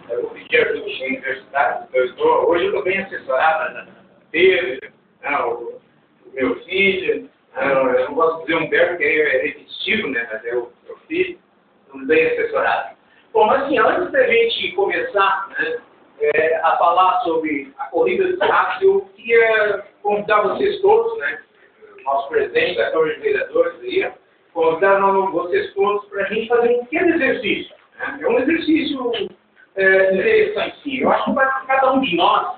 Eu vou pedir ajuda de universidade, hoje eu estou bem assessorado, Pedro, o meu filho, eu não posso dizer Humberto, porque é repetitivo, né, mas é o meu filho, estamos bem assessorados. Bom, mas assim, antes da gente começar, né, a falar sobre a corrida dos ratos, eu queria convidar vocês todos, né, nosso presidente da Câmara de Vereadores aí, convidar vocês todos para a gente fazer um pequeno exercício. Né? É um exercício interessante. Eu acho que para cada um de nós,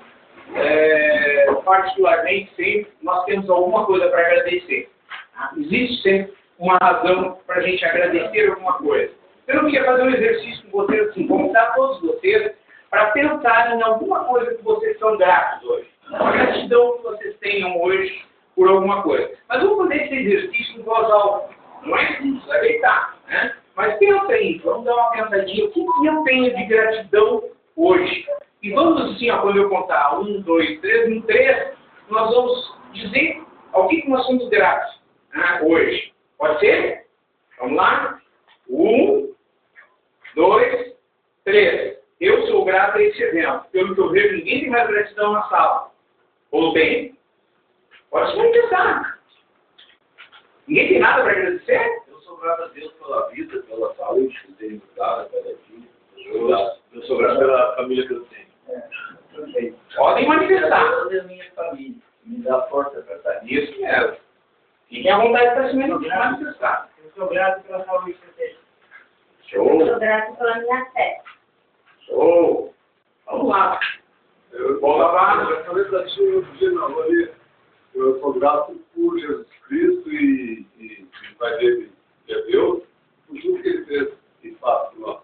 particularmente, sempre, nós temos alguma coisa para agradecer. Tá? Existe sempre uma razão para a gente agradecer alguma coisa. Eu queria fazer um exercício com vocês, assim, convidar todos vocês para pensar em alguma coisa que vocês são gratos hoje. Uma gratidão que vocês tenham hoje por alguma coisa. Mas vamos fazer esse exercício em voz alta. Não é isso, vai deitar, né? Mas pensa aí, vamos dar uma pensadinha. O que eu tenho de gratidão hoje? E vamos assim, ó, quando eu contar 1, 2, 3, no 3, nós vamos dizer ao que nós somos gratos, né, hoje. Pode ser? Vamos lá? 1, 2, 3. Eu sou grato a esse evento. Pelo que eu vejo, ninguém tem mais gratidão na sala. Ou tem? Pode se manifestar. Ninguém tem nada para agradecer? Eu sou grato a Deus pela vida, pela saúde que tenho me dado cada dia. Eu sou grato pela família que eu tenho. Podem manifestar. Toda a minha família. Me dá força para estar nisso. Isso mesmo. Fiquem à vontade para se manifestar. Eu sou grato pela saúde que eu tenho. Show. Eu sou grato pela minha fé. Show. Vamos lá. Vou lavar. Eu falei para ti outro dia na rua ali, eu sou grato por Jesus Cristo e o Pai dele, que é Deus, por tudo que ele fez e faz por nós.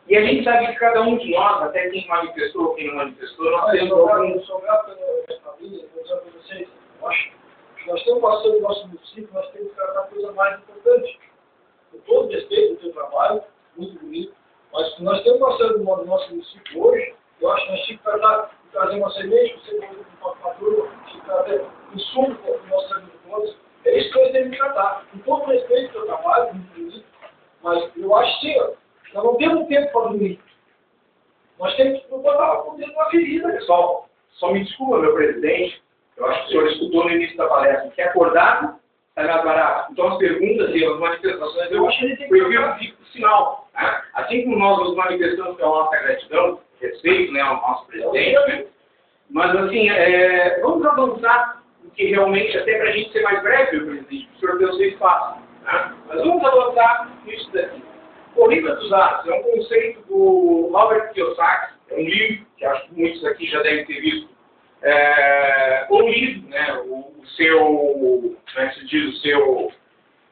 E a gente sabe que cada um de nós, até quem manifestou, quem não manifestou, nós temos alguns... Eu sou grato pela minha família, vou dizer para vocês, nós estamos passando no nosso município, nós temos que tratar a coisa mais importante. Com todo respeito do seu trabalho, muito bonito, mas nós estamos passando no nosso município hoje, eu acho que nós temos que trazer uma semente, você uma madura, trazer um sumo para os nossos agricultores. É isso que nós temos que tratar. Com todo respeito do seu trabalho, muito bonito, mas eu acho que nós não temos tempo para dormir. Nós temos que botar o dedo na ferida. Pessoal, só me desculpa, meu presidente, eu acho que o senhor escutou no início da palestra, que acordado está mais barato. Então as perguntas e as manifestações, eu fico sinal. Né? Assim como nós nos manifestamos pela nossa gratidão, respeito, né, ao nosso presidente, né? Mas assim, vamos avançar, porque realmente, até para a gente ser mais breve, meu presidente, o senhor deu seu espaço. Né? Mas vamos avançar nisso daqui. Corrida dos Ratos é um conceito do Robert Kiyosaki, é um livro que acho que muitos aqui já devem ter visto, ou lido, né, o seu, como é que se diz, o seu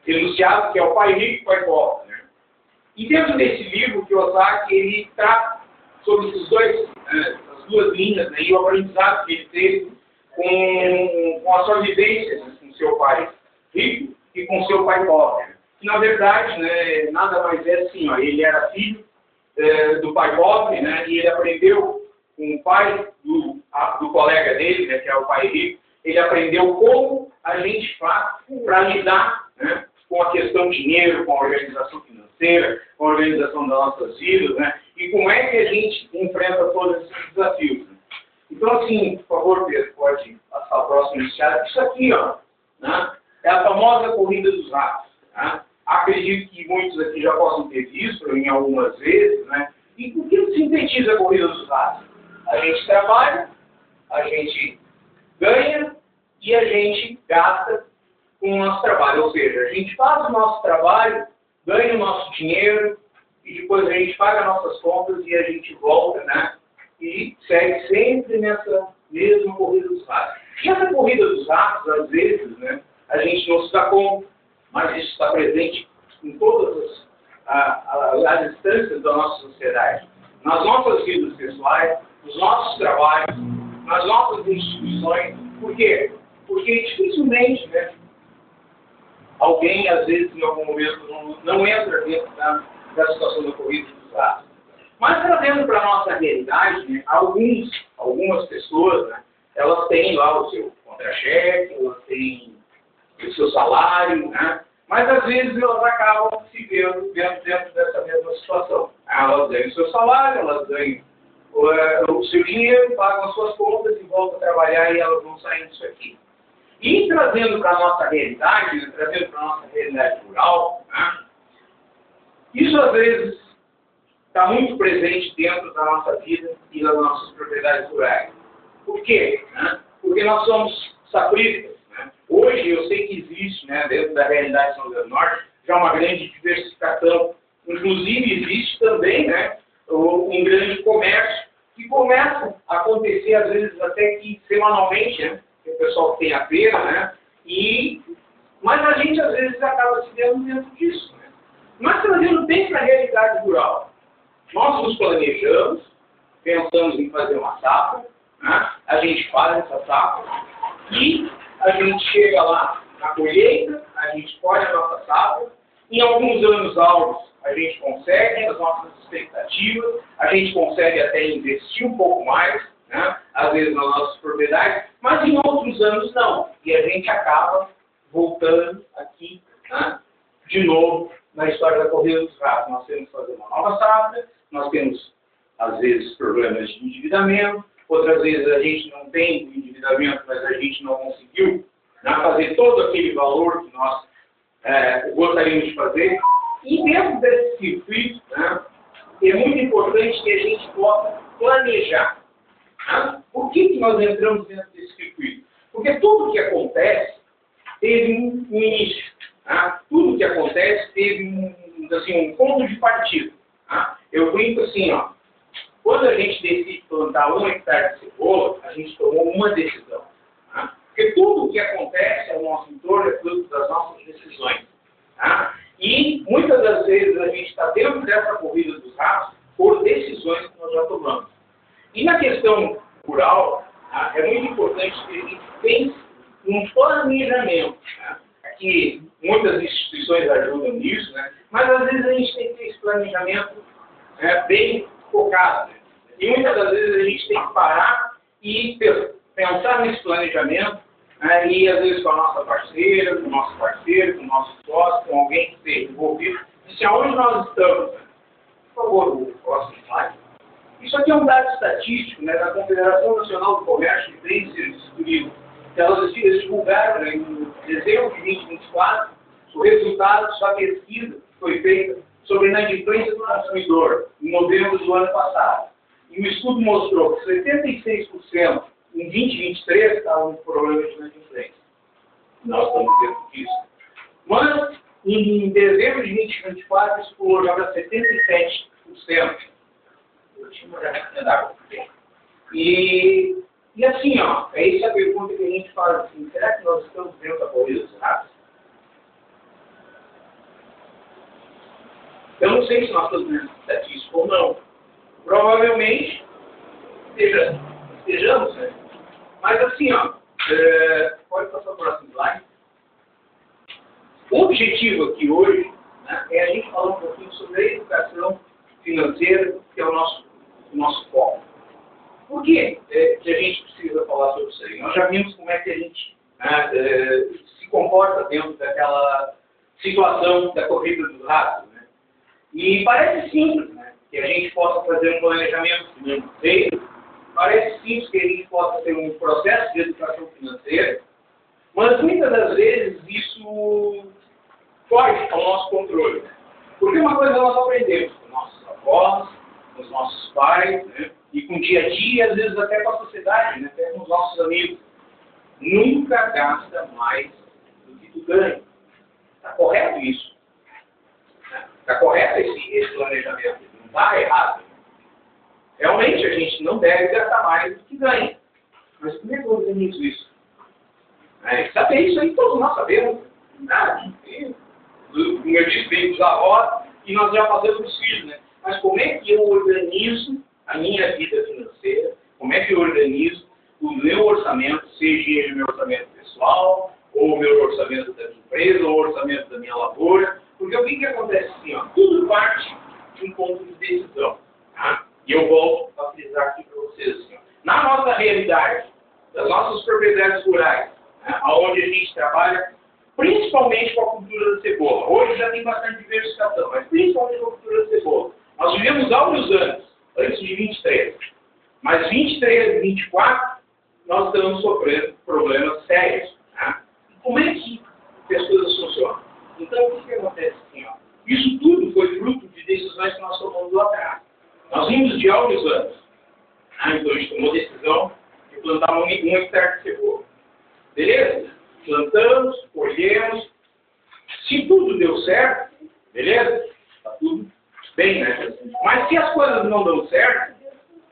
enunciado, que é o Pai Rico e Pai Pobre. Né? E dentro desse livro, Kiyosaki, ele trata sobre esses dois, as duas linhas, né, e o aprendizado que ele teve com as suas vivências, né, com seu pai rico e com seu pai pobre. Né? Que, na verdade, né, nada mais é assim, ó, ele era filho do pai pobre, né, e ele aprendeu com o pai do colega dele, né, que é o pai rico, ele aprendeu como a gente faz para lidar, né, com a questão dinheiro, com a organização financeira, com a organização das nossas vidas, né, e como é que a gente enfrenta todos esses desafios. Né? Então, assim, por favor, Pedro, pode passar o próximo iniciado. Isso aqui, ó, né, é a famosa corrida dos ratos. Né? Acredito que muitos aqui já possam ter visto em algumas vezes, né? E o que sintetiza a corrida dos ratos? A gente trabalha, a gente ganha e a gente gasta com o nosso trabalho. Ou seja, a gente faz o nosso trabalho, ganha o nosso dinheiro e depois a gente paga nossas contas e a gente volta, né? E segue sempre nessa mesma corrida dos ratos. E essa corrida dos ratos, às vezes, né, a gente não se dá conta, mas isso está presente em todas as instâncias da nossa sociedade. Nas nossas vidas pessoais, nos nossos trabalhos, nas nossas instituições. Por quê? Porque dificilmente, né, alguém, às vezes, em algum momento, não entra dentro da situação da corrida dos ratos. Mas, trazendo para a nossa realidade, né, algumas pessoas, né, elas têm lá o seu contra-cheque, elas têm o seu salário, né, mas, às vezes, elas acabam se vendo dentro dessa mesma situação. Elas elas ganham o seu salário, elas ganham o seu dinheiro, pagam as suas contas e voltam a trabalhar e elas vão saindo disso aqui. E trazendo para a nossa realidade, né, trazendo para a nossa realidade rural, né, isso às vezes está muito presente dentro da nossa vida e das nossas propriedades rurais. Por quê? Né? Porque nós somos safristas. Né? Hoje eu sei que existe, né, dentro da realidade de São José do Norte, já uma grande diversificação. Inclusive existe também, né, um grande comércio que começa a acontecer às vezes até que semanalmente, né, que o pessoal tem a feira, né, mas a gente às vezes acaba se vendo dentro disso. Né? Mas trazendo bem para a realidade rural. Nós nos planejamos, pensamos em fazer uma safra, né? A gente faz essa safra e a gente chega lá na colheita, a gente colhe a nossa safra, em alguns anos alvos a gente consegue as nossas expectativas, a gente consegue até investir um pouco mais, né? Às vezes nas nossas propriedades, mas em outros anos não, e a gente acaba voltando aqui, né, de novo na história da corrida dos ratos. Nós temos que fazer uma nova safra, nós temos às vezes problemas de endividamento, outras vezes a gente não tem o endividamento, mas a gente não conseguiu, né, fazer todo aquele valor que nós gostaríamos de fazer. E dentro desse circuito, né, é muito importante que a gente possa planejar. Né? Por que nós entramos dentro desse circuito? Porque tudo que acontece teve um início. Né? Tudo que acontece teve um ponto de partida. Né? Eu brinco assim, ó, quando a gente decide plantar 1 hectare de cebola, a gente tomou uma decisão. Né? Porque tudo o que acontece ao nosso entorno é fruto das nossas decisões. Né? E muitas das vezes a gente está dentro dessa corrida dos ratos por decisões que nós já tomamos. E na questão rural, né, é muito importante que a gente pense num planejamento. Né? Que muitas instituições ajudam nisso, né? Mas às vezes a gente tem que ter esse planejamento bem focado. Né? E muitas das vezes a gente tem que parar e pensar nesse planejamento, né? E às vezes com a nossa parceira, com o nosso parceiro, com o nosso sócio, com alguém que esteja envolvido, e aonde nós estamos. Né? Por favor, o próximo slide. Isso aqui é um dado estatístico, né, da Confederação Nacional do Comércio de Bens e Serviços Turísticos. Elas divulgaram, né, em dezembro de 2024 o resultado da pesquisa que foi feita sobre a inadimplência do consumidor em novembro do ano passado. E o estudo mostrou que 76% em 2023 estavam com problemas de inadimplência. Nós estamos dentro disso. Mas, em dezembro de 2024, isso pulou já para 77%. Eu tinha uma garrafinha d'água. E assim, ó, essa é a pergunta que a gente faz assim, será que nós estamos dentro da corrida dos ratos? Eu não sei se nós estamos dentro estatístico ou não. Provavelmente estejamos, né? Mas assim, ó, pode passar para o próximo slide. O objetivo aqui hoje, né, é a gente falar um pouquinho sobre a educação financeira, que é o nosso foco. Por que a gente precisa falar sobre isso aí? Nós já vimos como é que a gente se comporta dentro daquela situação da corrida dos ratos. Né? E parece simples, né, que a gente possa fazer um planejamento financeiro, parece simples que a gente possa ter um processo de educação financeira, mas muitas das vezes isso foge ao nosso controle. Né? Porque uma coisa nós aprendemos com nossos avós, com os nossos pais, né? E com o dia a dia, às vezes até com a sociedade, né? Até com os nossos amigos. Nunca gasta mais do que tu ganha. Está correto isso? Está correto esse planejamento? Não está errado? Realmente a gente não deve gastar mais do que ganha. Mas como é que eu organizo isso? Saber isso aí todos nós sabemos. Como eu disse, bem dos avós, e nós já fazemos os filhos, né? Mas como é que eu organizo a minha vida financeira? Como é que eu organizo o meu orçamento, seja ele meu orçamento pessoal, ou o meu orçamento da minha empresa, ou o orçamento da minha lavoura? Porque o que acontece assim, ó? Tudo parte de um ponto de decisão. Tá? E eu volto a frisar aqui para vocês. Assim, ó. Na nossa realidade, das nossas propriedades rurais, né, onde a gente trabalha, principalmente com a cultura da cebola. Hoje já tem bastante diversificação, mas principalmente com a cultura da cebola. Nós vivemos áureos anos, antes de 23. Mas 23 e 24, nós estamos sofrendo problemas sérios. Tá? Como é que as coisas funcionam? Então, o que acontece assim? Ó? Isso tudo foi fruto de decisões que nós tomamos lá atrás. Nós vimos de áureos anos. Então, a gente tomou decisão de plantar um hectare de cebola. Beleza? Plantamos, colhemos. Se tudo deu certo, beleza? Está tudo bem, né? Mas se as coisas não dão certo,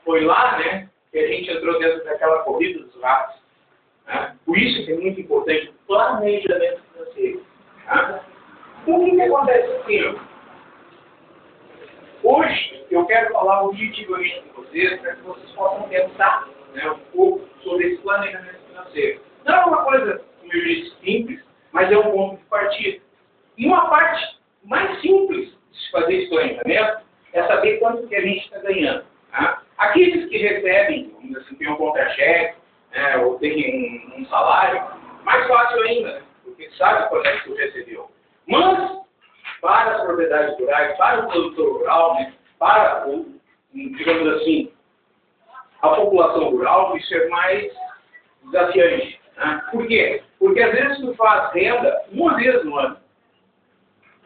foi lá, né, que a gente entrou dentro daquela corrida dos ratos. Né? Por isso que é muito importante o planejamento financeiro. Né? Então, o que acontece aqui? Hoje, eu quero falar objetivamente com vocês, para que vocês possam pensar, né, um pouco sobre esse planejamento financeiro. Não é uma coisa, como eu disse, simples, mas é um ponto de partida. E uma parte mais simples de se fazer esse planejamento é saber quanto que a gente está ganhando. Tá? Aqueles que recebem, vamos dizer assim, tem um contra-cheque, né, ou tem um salário, mais fácil ainda, né, porque sabe quanto é que tu recebeu. Mas, para as propriedades rurais, para o produtor rural, né, para, digamos assim, a população rural, isso é mais desafiante. Né? Por quê? Porque às vezes tu faz renda uma vez no ano.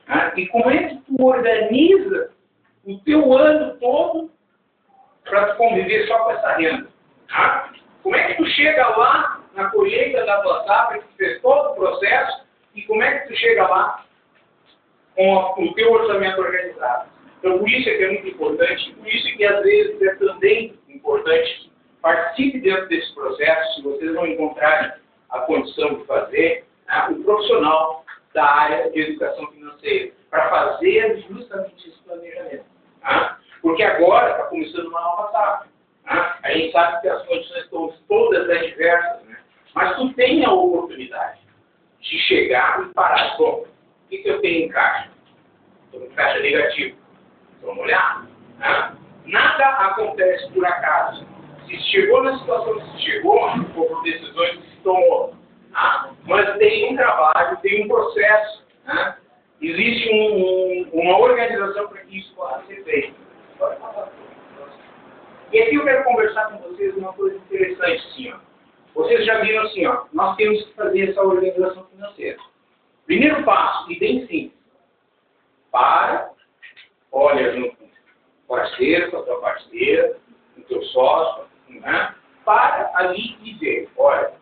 Né? E como é que tu organiza o teu ano todo para tu conviver só com essa renda? Né? Como é que tu chega lá na colheita da tua safra, que tu fez todo o processo, e como é que tu chega lá com o teu orçamento organizado? Então, por isso é que é muito importante, por isso é que às vezes é também importante que participe dentro desse processo, se vocês não encontrarem a condição de fazer, um profissional da área de educação financeira, para fazer justamente esse planejamento. Porque agora está começando uma nova safra. A gente sabe que as condições estão todas adversas, né? Mas tu tem a oportunidade de chegar e parar. Bom, o que eu tenho em caixa? Estou em caixa negativo. Vamos olhar? Nada acontece por acaso. Se chegou na situação que se chegou, ou por decisões que se tomou. Mas tem um trabalho, tem um processo. Existe uma organização para que isso possa ser feito. E aqui eu quero conversar com vocês uma coisa interessante, assim, ó. Vocês já viram assim, ó, nós temos que fazer essa organização financeira. Primeiro passo, e bem simples. Olha junto com o parceiro, com a tua parceira, com o teu sócio, né? Para ali e ver, olha,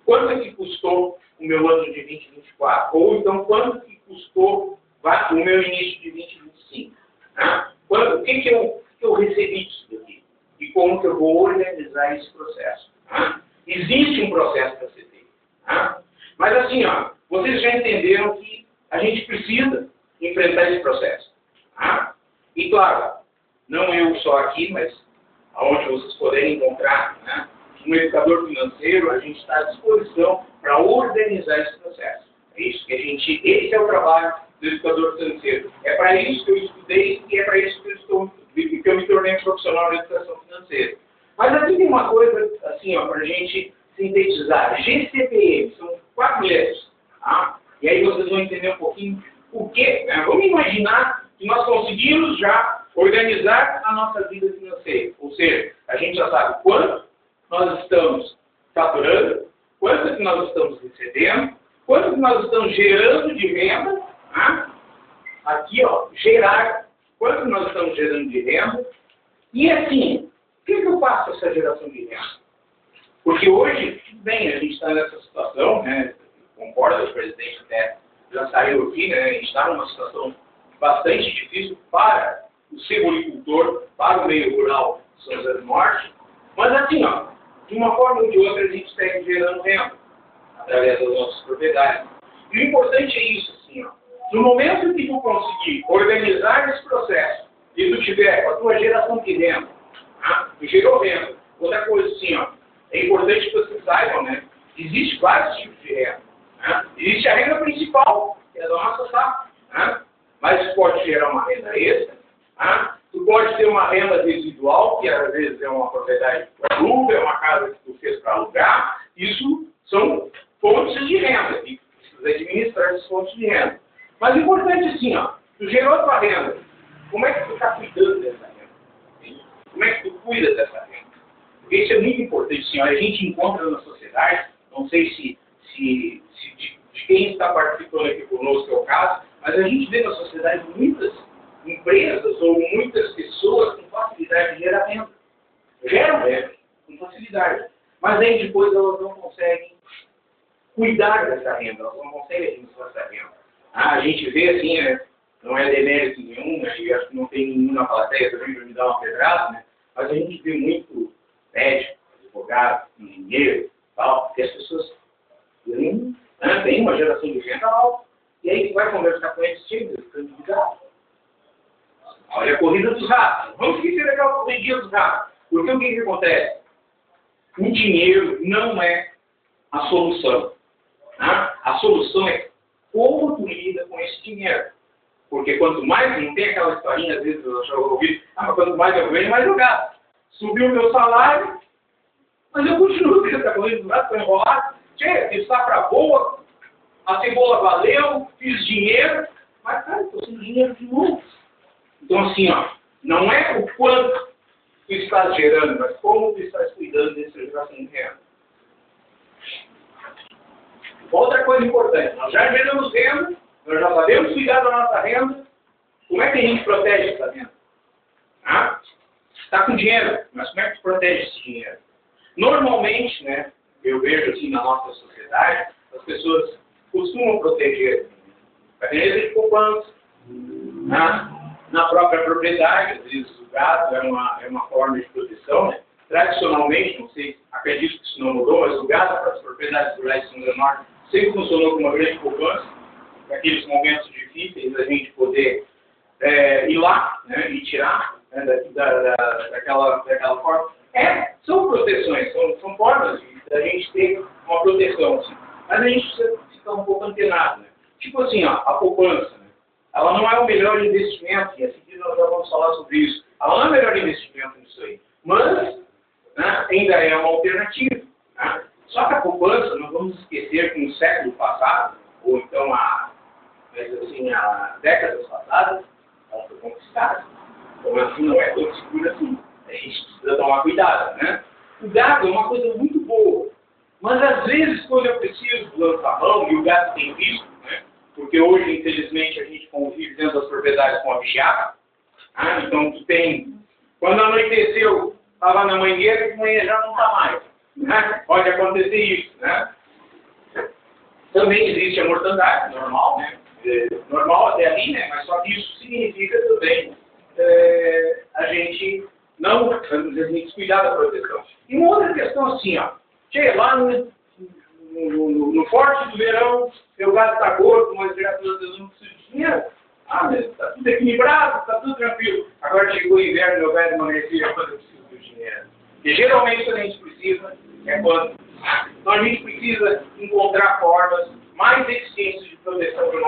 quanto é que custou o meu ano de 2024? Ou então, quanto que custou o meu início de 2025? Né? O que eu recebi disso daqui? E como que eu vou organizar esse processo? Né? Existe um processo para ser feito. Né? Mas assim, ó, vocês já entenderam que a gente precisa enfrentar esse processo. Tá? E claro, não eu só aqui, mas aonde vocês puderem encontrar, né, um educador financeiro, a gente está à disposição para organizar esse processo. É isso que esse é o trabalho do educador financeiro. É para isso que eu estudei e é para isso que eu me tornei profissional de educação financeira. Mas aqui tem uma coisa, assim, ó, para a gente sintetizar. GCPM, são 4 letras. Tá? E aí vocês vão entender um pouquinho o quê? Vamos imaginar que nós conseguimos já organizar a nossa vida financeira. Ou seja, a gente já sabe quanto nós estamos faturando, quanto que nós estamos recebendo, quanto que nós estamos gerando de renda. Tá? Aqui, ó, gerar, quanto que nós estamos gerando de renda. E assim, o que eu faço com essa geração de renda? Porque hoje, bem, a gente está nessa situação, né? Concorda, o presidente até já saiu aqui, né? A gente está numa situação bastante difícil para o sebolicultor, para o meio rural de São José do Norte. Mas assim, ó, de uma forma ou de outra, a gente segue gerando renda através das nossas propriedades. E o importante é isso, assim, ó. No momento que tu conseguir organizar esse processo e tu tiver a tua geração de renda, tu gerou renda. Outra coisa, assim, ó, é importante que vocês saibam, né? Existe vários tipos de renda. Existe a renda principal, que é da nossa safra, mas tu pode gerar uma renda extra, tu pode ter uma renda residual, que às vezes é uma propriedade que tu aluga, é uma casa que tu fez para alugar. Isso são fontes de renda, e tu precisa administrar essas fontes de renda. Mas o importante é assim, ó, tu gerou a tua renda, cuidando dessa renda? Como é que tu cuida dessa renda? Porque isso é muito importante, senhora. A gente encontra na sociedade, não sei se de quem está participando aqui conosco é o caso, mas a gente vê na sociedade muitas empresas ou muitas pessoas com facilidade de gerar renda. Geram renda com facilidade. Mas aí depois elas não conseguem cuidar dessa renda, elas não conseguem administrar essa renda. A gente vê assim, né, não é demérito nenhum, né, e acho que não tem nenhum na plateia também para me dar uma pedrada, né, mas a gente vê muito médico, advogado, engenheiro, tal, que as pessoas têm uma geração de renda alta. E aí tu vai conversar com eles, chega, ficando endividado. Olha a corrida dos ratos. Vamos esquecer daquela corridinha dos ratos. Porque o que acontece? O dinheiro não é a solução. Tá? A solução é como tu lida com esse dinheiro. Porque quanto mais, não tem aquela historinha, às vezes eu já ouvi, mas quanto mais eu ganho, mais eu gasto. Subiu o meu salário, mas eu continuo tendo essa corrida dos ratos, estou enrolado. Chega, fiz safra boa, a cebola valeu, fiz dinheiro, mas cara, estou sem dinheiro de novo. Então assim, ó, não é o quanto tu estás gerando, mas como tu estás cuidando dessa geração de renda. Outra coisa importante, nós já geramos renda, nós já sabemos cuidar da nossa renda, como é que a gente protege essa renda? Está com dinheiro, mas como é que tu protege esse dinheiro? Normalmente, né, eu vejo assim na nossa sociedade, as pessoas costumam proteger a renda de poupança, na própria propriedade, às vezes o gado é uma forma de proteção, né? Tradicionalmente, não sei, acredito que isso não mudou, mas o gado para as propriedades rurais de São José do Norte sempre funcionou como uma grande poupança, para aqueles momentos difíceis a gente poder ir lá, né, e tirar, né, daquela forma. São proteções, são formas da gente ter uma proteção, assim. Mas a gente precisa ficar um pouco antenado, né? Tipo assim, ó, a poupança, né? Ela não é o melhor investimento, e a seguir nós já vamos falar sobre isso. Ela não é o melhor investimento nisso aí, mas, né, ainda é uma alternativa. Né? Só que a poupança, não vamos esquecer que no século passado, ou então há décadas passadas, ela foi conquistada. Então assim não é tão segura assim. A gente precisa tomar cuidado, né? O gado é uma coisa muito boa, mas às vezes quando eu preciso lançar mão, e o gado tem risco, né? Porque hoje, infelizmente, a gente convive dentro das propriedades com a bichada. Então tu tem, quando anoiteceu, estava na mangueira e de manhã já não está mais. Né? Pode acontecer isso, né? Também existe a mortandade, normal, né? Normal até ali, né? Mas só que isso significa também a gente não descuidar da proteção. E uma outra questão assim, ó. Chega lá no forte do verão, seu gado está gordo, mas graças a Deus não precisa de dinheiro. Mas está tudo equilibrado, está tudo tranquilo. Agora chegou o inverno, meu gado emagreceu, quando eu preciso do dinheiro. E geralmente quando a gente precisa, é quando. Então a gente precisa encontrar formas mais eficientes de proteção do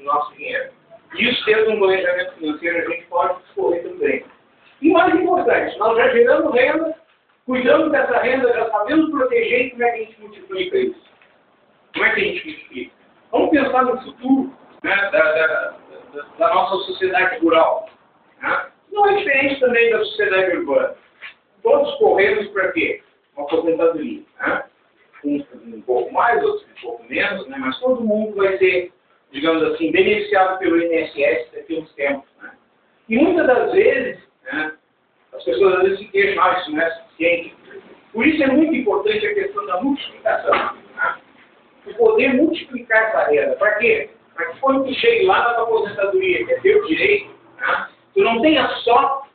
nosso dinheiro. E isso, tendo um planejamento financeiro, a gente pode escolher também. E mais importante, nós já geramos renda, cuidamos dessa renda, já sabemos proteger, e como é que a gente multiplica isso? Como é que a gente multiplica? Vamos pensar no futuro, né, da nossa sociedade rural. Né? Não é diferente também da sociedade urbana. Todos corremos para quê? Uma aposentadoria. Né? Uns um pouco mais, outros um pouco menos, né? Mas todo mundo vai ser, digamos assim, beneficiado pelo INSS daqui a uns tempos. Né? E muitas das vezes, né, as pessoas às vezes se queixam, isso não é suficiente. Por isso é muito importante a questão da multiplicação. Né? E poder multiplicar essa renda. Para quê? Para que quando tu chegue lá na tua aposentadoria, que é teu direito, né, tu não tenha só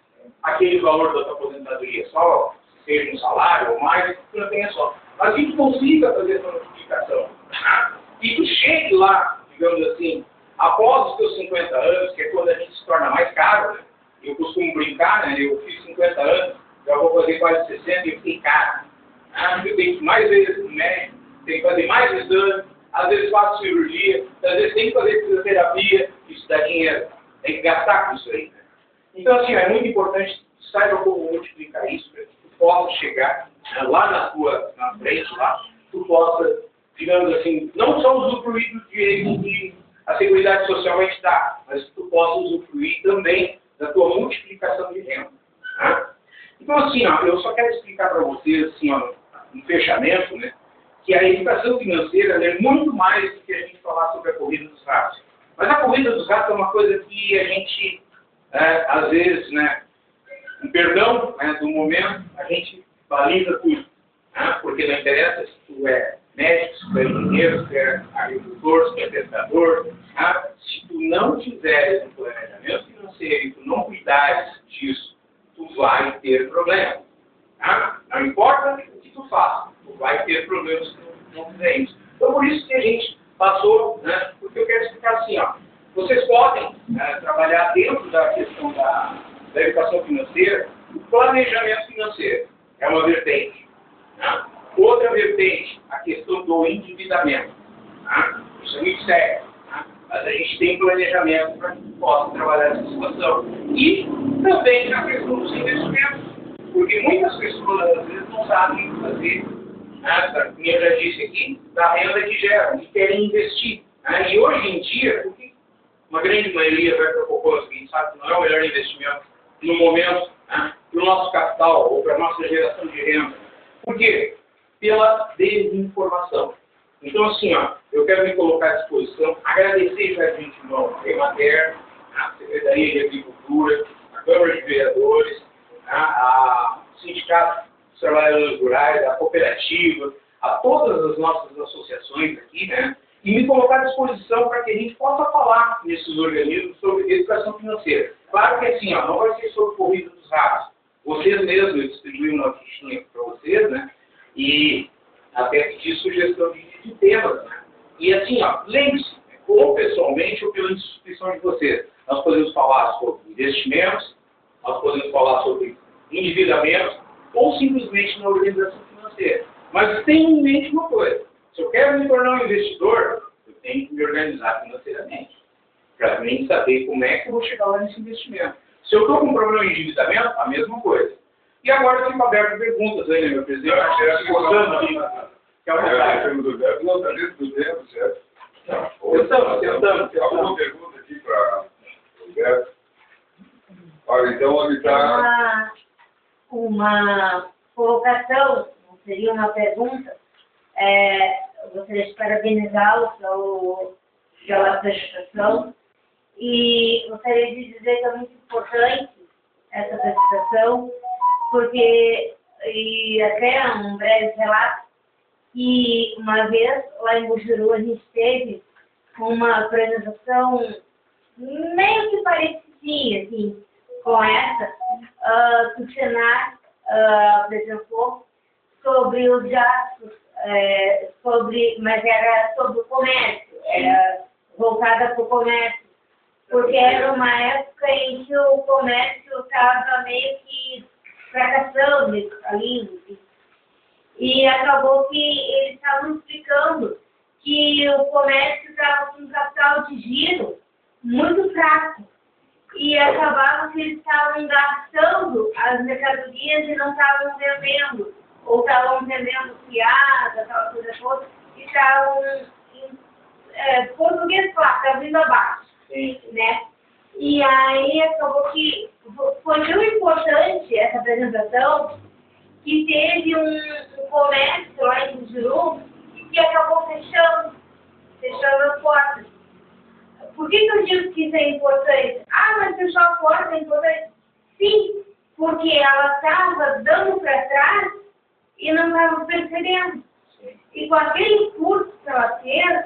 aquele valor da tua aposentadoria, só seja um salário ou mais, tu não tenha só. Mas que tu consiga fazer essa multiplicação. Né? E tu chegue lá, digamos assim, após os teus 50 anos, que é quando a gente se torna mais caro, né? Eu costumo brincar, né? Eu fiz 50 anos, já vou fazer quase 60 e eu fiquei caro. Eu tenho que ir mais vezes no médico, tenho que fazer mais exames, às vezes faço cirurgia, às vezes tem que fazer fisioterapia, isso dá dinheiro, tem que gastar com isso aí. Né? Então, assim, é muito importante que saiba como multiplicar isso, para que tu possa chegar, né, lá na frente, lá, tu possa, digamos assim, não só usufruir do direito que a Seguridade Social vai te dar, mas que tu possa usufruir também da tua multiplicação de renda. Tá? Então, assim, ó, eu só quero explicar para vocês, assim, ó, um fechamento, né, que a educação financeira é muito mais do que a gente falar sobre a corrida dos ratos. Mas a corrida dos ratos é uma coisa que a gente, às vezes, né, com perdão, né, do momento, a gente baliza tudo. Né, porque não interessa se tu é médico, se tu é engenheiro, se tu é agricultor, se tu é pescador. Tá? Se tu não tiveres um planejamento financeiro e tu não cuidares disso, tu vai ter problema. Tá? Não importa o que tu faça, tu vai ter problemas se tu não fizer isso. Então, por isso que a gente passou, né, porque eu quero explicar assim, ó, vocês podem trabalhar dentro da questão da educação financeira, o planejamento financeiro é uma vertente. Tá? Outra vertente, a questão do endividamento. Tá? Isso é muito sério. Tá? Mas a gente tem planejamento para que possa trabalhar essa situação. E também a questão dos investimentos. Porque muitas pessoas, às vezes, não sabem o que fazer, né, como eu já disse aqui, da renda que geram, e querem investir. Né? E hoje em dia, porque uma grande maioria vai para o poupança, a gente sabe que não é o melhor investimento no momento, né, para o nosso capital ou para a nossa geração de renda. Por quê? Pela desinformação. Então, assim, ó, eu quero me colocar à disposição, agradecer já a gente, irmão, a Emater, a Secretaria de Agricultura, a Câmara de Vereadores, a Sindicato dos Trabalhadores Rurais, a Cooperativa, a todas as nossas associações aqui, né? E me colocar à disposição para que a gente possa falar nesses organismos sobre educação financeira. Claro que assim, ó, não vai ser sobre corrida dos ratos. Vocês mesmos, eu distribuí uma fichinha para vocês, né? E até pedir sugestão de temas, né? E assim, ó, lembre-se, ou pessoalmente ou pela instituição de vocês. Nós podemos falar sobre investimentos, nós podemos falar sobre endividamento ou simplesmente na organização financeira. Mas tenha em mente uma coisa. Se eu quero me tornar um investidor, eu tenho que me organizar financeiramente. Para mim saber como é que eu vou chegar lá nesse investimento. Se eu estou com um problema de endividamento, a mesma coisa. E agora eu fico aberto a perguntas aí, né, meu presidente? Gostando ali, que é o Não, está dentro do tempo, certo? Tentamos. Alguma pergunta aqui para o Roberto? Olha, então, onde está... Uma colocação, não seria uma pergunta. Gostaria de parabenizá-lo pela apresentação e gostaria de dizer que é muito importante essa apresentação, porque, e até um breve relato, que uma vez lá em Bujuru a gente teve uma apresentação meio que parecidinha, assim, com essa, que o Senar apresentou sobre os gastos, mas era sobre o comércio, era voltada para o comércio, porque era uma época em que o comércio estava meio que fracassando, falindo, e acabou que eles estavam explicando que o comércio estava com um capital de giro muito fraco, e acabava que eles estavam gastando as mercadorias e não estavam vendendo, ou estavam vendendo fiada, aquela coisa toda, e estavam, português claro, estavam indo abaixo, né? E aí acabou que foi tão importante essa apresentação que teve um comércio lá em Bujuru que acabou fechando as portas. Por que eu digo que isso é importante? Ah, mas fechou a porta é importante? Sim, porque ela estava dando para trás e não estava percebendo. E com aquele curso que ela fez,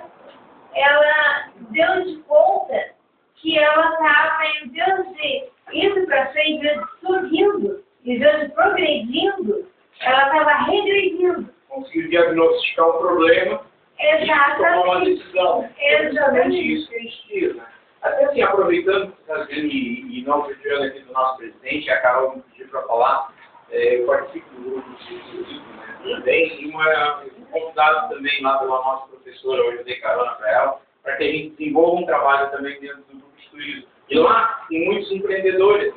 ela deu de conta que ela estava, em vez de indo para frente, em vez de subindo, em vez de progredindo, ela estava regredindo. Conseguiu diagnosticar um problema. Exatamente. Tomar uma decisão. Exatamente. Isso que a gente diz, né? Até assim, aproveitando e não retirando aqui do nosso presidente, acaba me pedindo para falar, eu participo do grupo né? Também, e convidado também lá pela nossa professora, hoje eu dei carona para ela, para que a gente desenvolva um trabalho também dentro do grupo de turismo. E lá tem muitos empreendedores.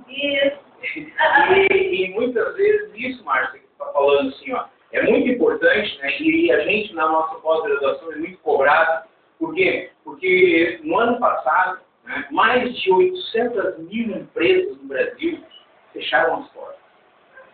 Isso. E muitas vezes isso, Márcia, que você está falando assim, ó, é muito importante, né? E a gente, na nossa pós-graduação, é muito cobrado. Por quê? Porque no ano passado, né? Mais de 800 mil empresas no Brasil fecharam as portas.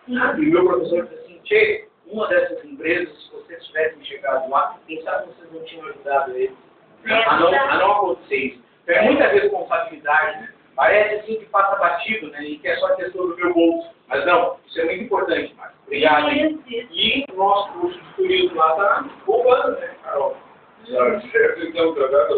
E meu professor disse assim, Tchê, uma dessas empresas, se vocês tivessem chegado lá, quem sabe vocês não tinham ajudado eles a não acontecer isso. Então é muita responsabilidade, né? Parece assim que passa batido, né? E que é só questão do meu bolso. Mas não, isso é muito importante, Marcos. Obrigado. E o nosso curso de turismo lá está bombando, né, Carol? Então,